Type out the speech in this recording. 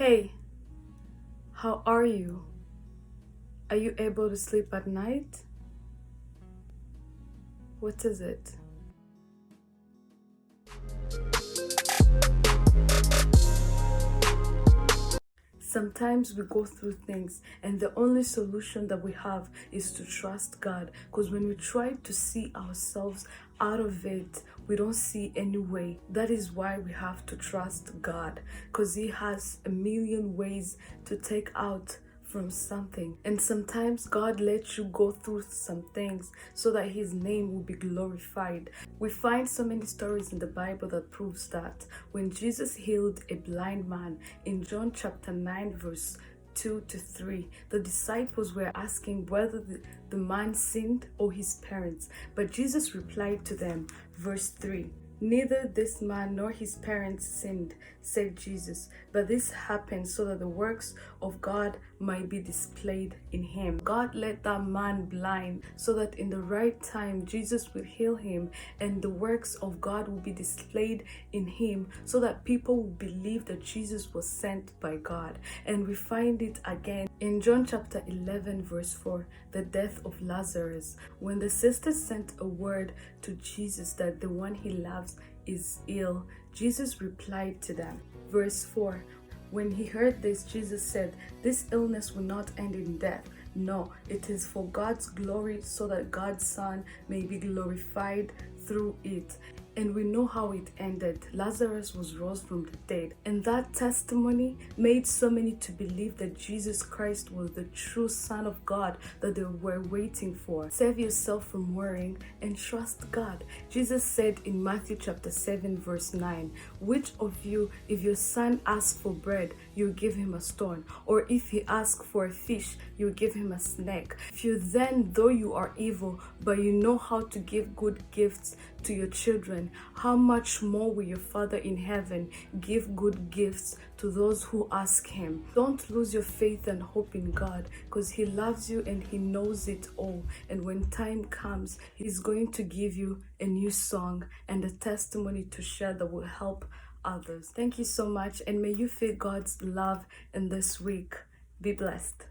Hey, how are you? Are you able to sleep at night? What is it? Sometimes we go through things, and the only solution that we have is to trust God. Because when we try to see ourselves out of it, we don't see any way. That is why we have to trust God, because He has a million ways to take out from something. And sometimes God lets you go through some things so that His name will be glorified. We find so many stories in the Bible that proves that. When Jesus healed a blind man in John chapter 9 verse 2 to 3, the disciples were asking whether the man sinned or his parents. But Jesus replied to them, verse 3, "Neither this man nor his parents sinned," said Jesus, "but this happened so that the works of God might be displayed in him." God let that man blind so that in the right time Jesus would heal him and the works of God will be displayed in him so that people will believe that Jesus was sent by God. And we find it again in John chapter 11 verse 4, the death of Lazarus, when the sisters sent a word to Jesus that the one he loves is ill. Jesus replied to them. Verse 4, when he heard this, Jesus said, "This illness will not end in death. No, it is for God's glory, so that God's Son may be glorified through it." And we know how it ended. Lazarus was rose from the dead. And that testimony made so many to believe that Jesus Christ was the true Son of God that they were waiting for. Save yourself from worrying and trust God. Jesus said in Matthew chapter 7 verse 9, "Which of you, if your son asks for bread, you give him a stone? Or if he asks for a fish, you give him a snake? If you then, though you are evil, but you know how to give good gifts to your children, how much more will your Father in heaven give good gifts to those who ask him?" Don't lose your faith and hope in God, because He loves you and He knows it all. And when time comes, He's going to give you a new song and a testimony to share that will help others. Thank you so much, and may you feel God's love in this week. Be blessed.